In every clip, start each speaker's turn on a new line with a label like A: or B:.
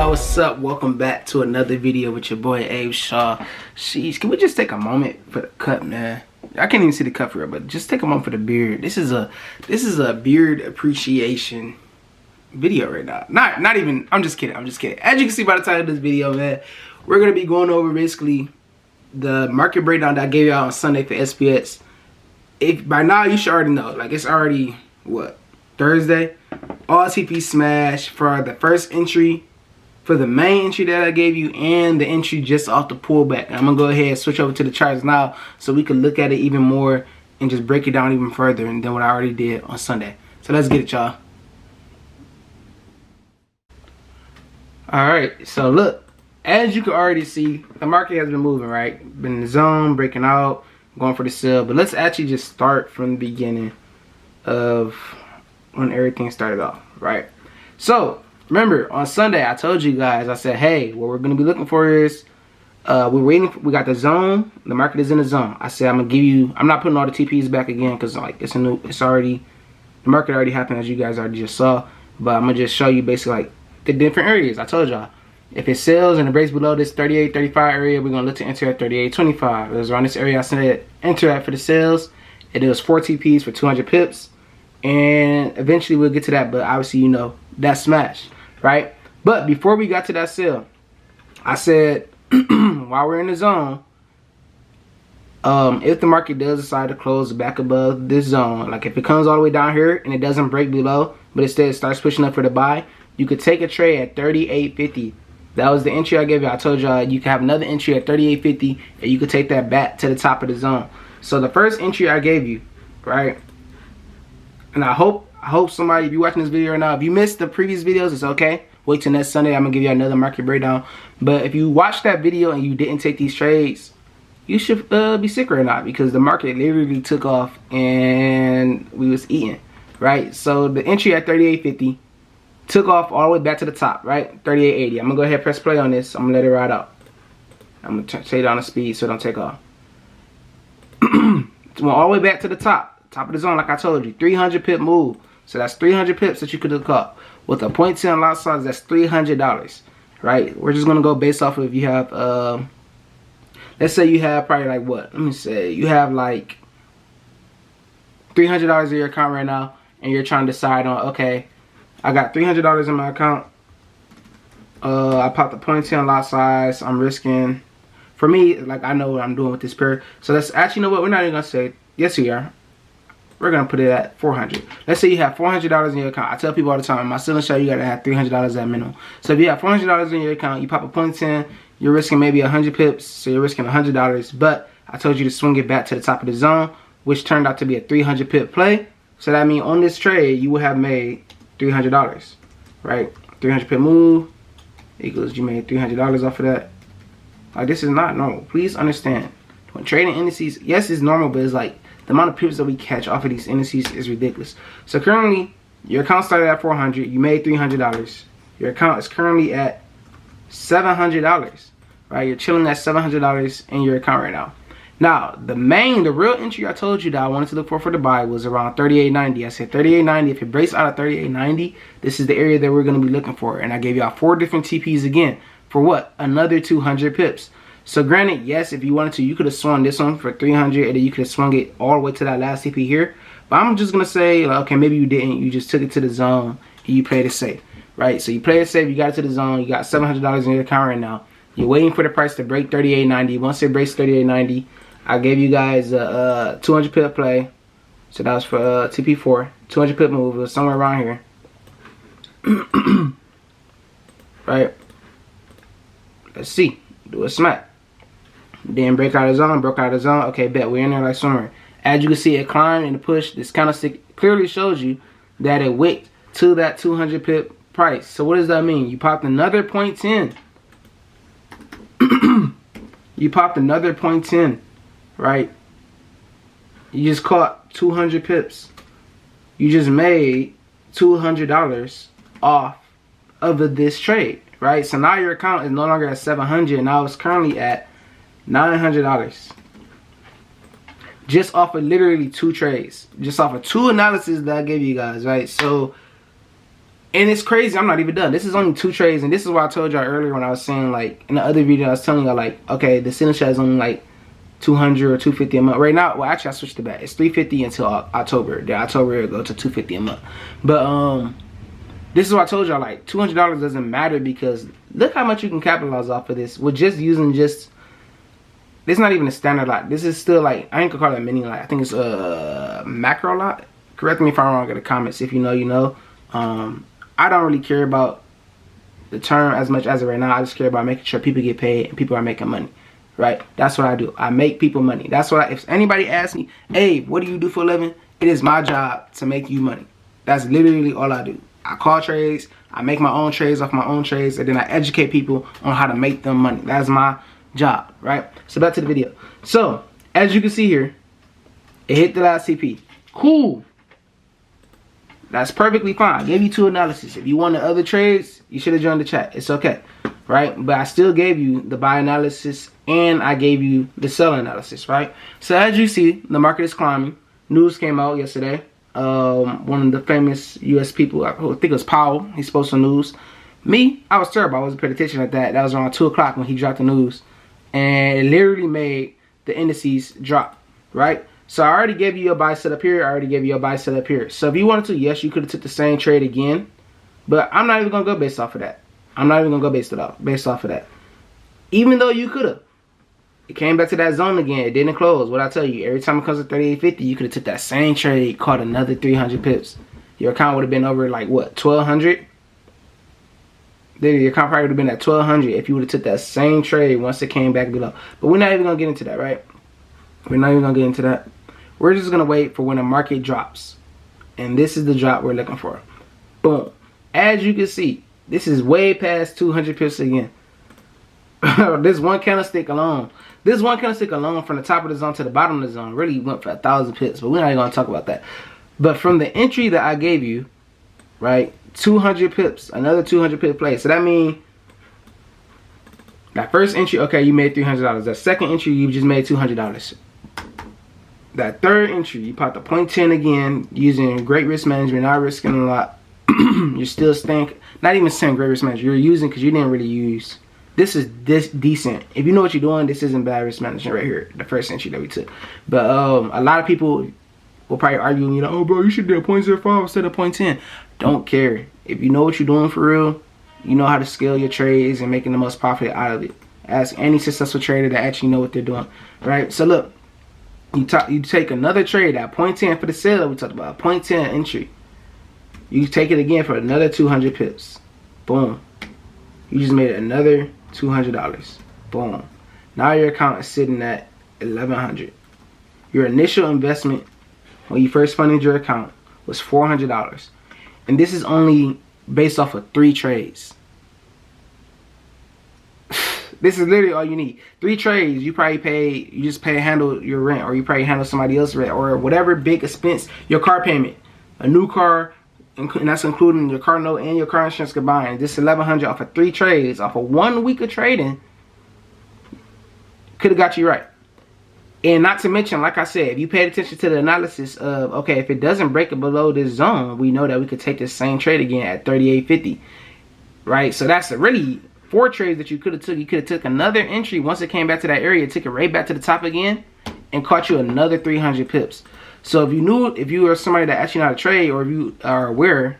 A: y'all, what's up? Welcome back to another video with your boy Abe Shaw. Sheesh, can we just take a moment for the cut, man? I can't even see the cut for real, but just take a moment for the beard. This is a beard appreciation video right now. Not even, I'm just kidding. As you can see by the title of this video, man, we're gonna be going over basically the market breakdown that I gave y'all on Sunday for SPX. If by now you should already know, like it's already what, Thursday? All TP smash for the first entry, for the main entry that I gave you, and the entry just off the pullback. And I'm gonna go ahead and switch over to the charts now so we can look at it even more and just break it down even further than what I already did on Sunday. So let's get it, y'all. Alright, so look, as you can already see, the market has been moving, right? Been in the zone, breaking out, going for the sell. But let's actually just start from the beginning of when everything started off, right? So remember on Sunday I told you guys, I said, hey, what we're gonna be looking for is we got the zone, the market is in the zone. I said I'm not putting all the TPs back again because like the market already happened, as you guys already just saw, but I'm gonna just show you basically like the different areas. I told y'all if it sells and it breaks below this 38.35 area, we're gonna look to enter at 38.25. It was around this area I said enter at for the sales. It was 4 TPs for 200 pips. And eventually we'll get to that, but obviously you know that smash, right? But before we got to that sale, I said while we're in the zone, if the market does decide to close back above this zone, like if it comes all the way down here and it doesn't break below, but instead starts pushing up for the buy, you could take a trade at 38.50. That was the entry I gave you. I told y'all you could have another entry at 38.50 and you could take that back to the top of the zone. So the first entry I gave you, right? And I hope somebody, if you're watching this video right now, if you missed the previous videos, it's okay. Wait till next Sunday, I'm gonna give you another market breakdown. But if you watched that video and you didn't take these trades, you should be sick right now because the market literally took off and we was eating, right? So the entry at 38.50 took off all the way back to the top, right? 38.80. I'm gonna go ahead and press play on this. I'm gonna let it ride out. I'm gonna take it down the speed so it don't take off. It went all the way back to the top of the zone, like I told you, 300 pip move. So that's 300 pips that you could look up with a 0.10 lot size. That's $300, right? We're just gonna go based off of if you have let's say you have probably like what, let me say you have like $300 in your account right now and you're trying to decide on, okay, I got $300 in my account, I popped a 0.10 lot size, I'm risking, for me, like I know what I'm doing with this pair. So let's actually, you know what, we're not even gonna say, yes we are. We're gonna put it at 400. Let's say you have $400 in your account. I tell people all the time, in my selling show, you gotta have $300 at minimum. So if you have $400 in your account, you pop a 0.10, you're risking maybe 100 pips, so you're risking $100. But I told you to swing it back to the top of the zone, which turned out to be a 300 pip play. So that means on this trade, you would have made $300, right? 300 pip move equals you made $300 off of that. Like, this is not normal. Please understand, when trading indices, yes, it's normal, but it's like the amount of pips that we catch off of these indices is ridiculous. So currently, your account started at 400. You made $300. Your account is currently at $700, right? You're chilling at $700 in your account right now. Now, the real entry I told you that I wanted to look for the buy was around 38.90. I said 38.90. If it breaks out of 38.90, this is the area that we're going to be looking for. And I gave y'all 4 different TPs again for what? Another 200 pips. So granted, yes, if you wanted to, you could have swung this one for 300 and then you could have swung it all the way to that last TP here. But I'm just going to say, like, okay, maybe you didn't. You just took it to the zone and you played it safe, right? So you played it safe, you got it to the zone, you got $700 in your account right now. You're waiting for the price to break 38.90. Once it breaks 38.90, I gave you guys a 200 pip play. So that was for TP4. 200 pip move. It was somewhere around here. Right? Let's see. Do a smack. Then break out of zone, broke out of zone. Okay, bet we're in there like somewhere. As you can see, it climbed and it pushed. This candlestick clearly shows you that it wicked to that 200 pip price. So what does that mean? You popped another 0.10. You popped another 0.10, right? You just caught 200 pips. You just made $200 off of this trade, right? So now your account is no longer at 700. Now it's currently at $900 just off of literally 2 trades, just off of 2 analysis that I gave you guys, right? So And it's crazy, I'm not even done. This is only 2 trades, and this is what I told y'all earlier when I was saying, like, in the other video, I was telling y'all, like, okay, the signature is only, like, 200 or 250 a month. Right now, well, actually, I switched it back. It's 350 until October. The October, it'll go to 250 a month. But, this is what I told y'all, like, $200 doesn't matter because look how much you can capitalize off of this with just using just, this is not even a standard lot. This is still, like, I ain't gonna call it a mini lot. I think it's a macro lot. Correct me if I'm wrong in the comments. If you know, you know. I don't really care about the term as much as it right now. I just care about making sure people get paid and people are making money, right? That's what I do. I make people money. That's what if anybody asks me, hey, what do you do for a living? It is my job to make you money. That's literally all I do. I call trades, I make my own trades off my own trades, and then I educate people on how to make them money. That's my job, right? So back to the video. So, as you can see here, it hit the last CP. Cool. That's perfectly fine. I gave you 2 analysis. If you wanted other trades, you should have joined the chat. It's okay, right? But I still gave you the buy analysis and I gave you the sell analysis, right? So as you see, the market is climbing. News came out yesterday. One of the famous U.S. people, I think it was Powell, he spoke some news. Me, I was terrible. I wasn't paying attention at that. That was around 2 o'clock when he dropped the news. And it literally made the indices drop, right? So I already gave you a buy set up here. I already gave you a buy set up here. So if you wanted to, yes, you could have took the same trade again. But I'm not even going to go based off of that. I'm not even going to go based off of that. Even though you could have. It came back to that zone again. It didn't close. What I tell you, every time it comes to 38.50, you could have took that same trade, caught another 300 pips. Your account would have been over like, what, 1,200? Your account probably would have been at 1,200 if you would have took that same trade once it came back below. But we're not even going to get into that, right? We're not even going to get into that. We're just going to wait for when the market drops. And this is the drop we're looking for. Boom. As you can see, this is way past 200 pips again. This one candlestick alone. This one candlestick alone from the top of the zone to the bottom of the zone really went for 1,000 pips. But we're not even going to talk about that. But from the entry that I gave you, right, 200 pips. Another 200 pip play. So that means that first entry, okay, you made $300. That second entry, you just made $200. That third entry, you popped a 0.10 again using great risk management, not risking a lot. You're still staying, not even saying great risk management, you're using because you didn't really use. This is decent. If you know what you're doing, this isn't bad risk management right here, the first entry that we took. But a lot of people will probably argue, you know, oh bro, you should do a 0.05 instead of 0.10. Don't care. If you know what you're doing for real, you know how to scale your trades and making the most profit out of it. Ask any successful trader that actually know what they're doing, right? So look. You take another trade at 0.10 for the sale that we talked about, 0.10 entry. You take it again for another 200 pips. Boom. You just made another $200. Boom. Now your account is sitting at $1,100. Your initial investment when you first funded your account was $400. And this is only based off of 3 trades. This is literally all you need. 3 trades, you just handle your rent, or you probably handle somebody else's rent, or whatever big expense, your car payment, a new car, and that's including your car note and your car insurance combined. This $1,100 off of 3 trades, off of 1 week of trading, could have got you right. And not to mention, like I said, if you paid attention to the analysis of, okay, if it doesn't break it below this zone, we know that we could take this same trade again at 38.50, right? So that's really 4 trades that you could have took. You could have took another entry once it came back to that area, took it right back to the top again, and caught you another 300 pips. So if you are somebody that actually know how to trade, or if you are aware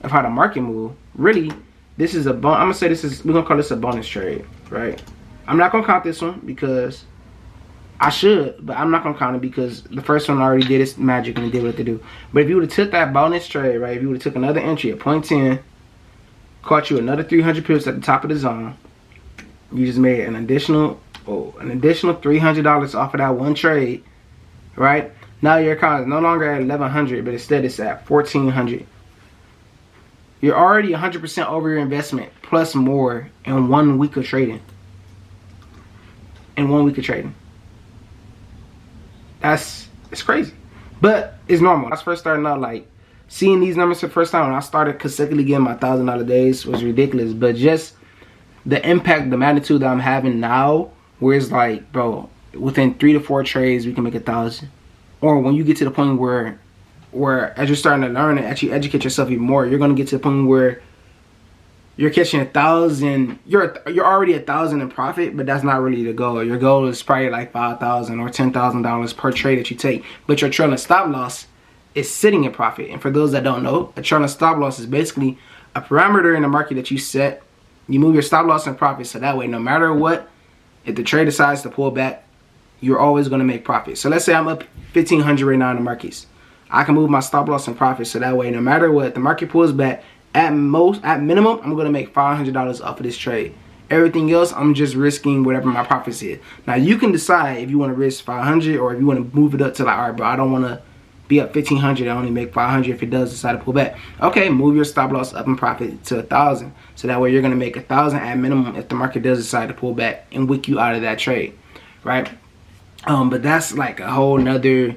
A: of how the market move, really, this is a I'm gonna say we're gonna call this a bonus trade, right? I'm not gonna count this one because I should, but I'm not gonna count it because the first one already did its magic and it did what it do. But if you would have took that bonus trade, right? If you would have took another entry at 0.10. Caught you another 300 pips at the top of the zone. You just made an additional $300 off of that one trade, right? Now your account is no longer at 1,100, but instead it's at 1,400. You're already 100% over your investment, plus more in 1 week of trading. In 1 week of trading. It's crazy, but it's normal. I was first starting out, like, seeing these numbers for the first time when I started consecutively getting my $1,000 days was ridiculous. But just the impact, the magnitude that I'm having now, where it's like, bro, within 3 to 4 trades, we can make 1,000. Or when you get to the point where where as you're starting to learn and actually educate yourself even more, you're gonna get to the point where you're catching 1,000. You're already 1,000 in profit, but that's not really the goal. Your goal is probably like $5,000 or $10,000 per trade that you take. But your trailing stop loss is sitting in profit. And for those that don't know, a trailing stop loss is basically a parameter in the market that you set. You move your stop loss in profit, so that way, no matter what, if the trade decides to pull back, you're always going to make profit. So let's say I'm up 1,500 right now in the markets. I can move my stop loss in profit, so that way, no matter what, the market pulls back. At minimum, I'm going to make $500 off of this trade. Everything else, I'm just risking whatever my profits is. Now, you can decide if you want to risk 500 or if you want to move it up to like, all right, bro, I don't want to be up 1,500 and only make 500 if it does decide to pull back. Okay, move your stop loss up in profit to 1,000. So that way, you're going to make 1,000 at minimum if the market does decide to pull back and wick you out of that trade, right? But that's like a whole nother.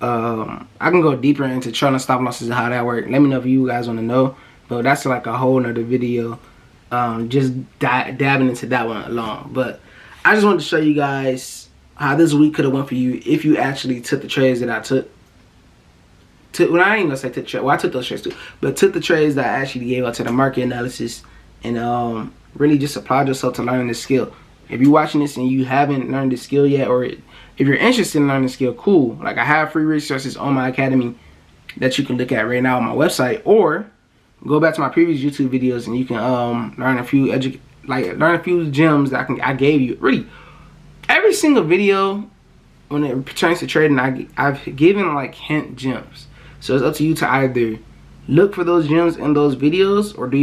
A: I can go deeper into trailing stop losses and how that works. Let me know if you guys want to know. But that's like a whole nother video, just dabbing into that one alone. But I just wanted to show you guys how this week could have went for you if you actually took the trades that I took. Well, I ain't gonna say took trades. Well, I took those trades too, but took the trades that I actually gave out to the market analysis, and really just applied yourself to learning this skill. If you're watching this and you haven't learned this skill yet, or if you're interested in learning the skill, cool. Like, I have free resources on my academy that you can look at right now on my website, or go back to my previous YouTube videos and you can learn a few gems that I gave you. Really, every single video when it pertains to trading, I've given like hint gems. So it's up to you to either look for those gems in those videos or do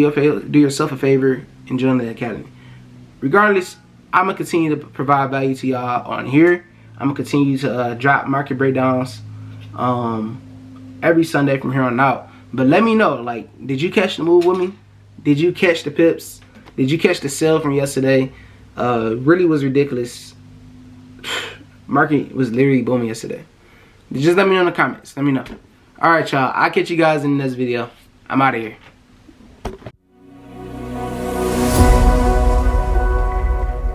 A: yourself a favor and join the academy. Regardless, I'm gonna continue to provide value to y'all on here. I'm gonna continue to drop market breakdowns every Sunday from here on out. But let me know, like, did you catch the move with me? Did you catch the pips? Did you catch the sell from yesterday? Really was ridiculous. Market was literally booming yesterday. Just let me know in the comments. Let me know. Alright, y'all. I'll catch you guys in the next video. I'm out of here.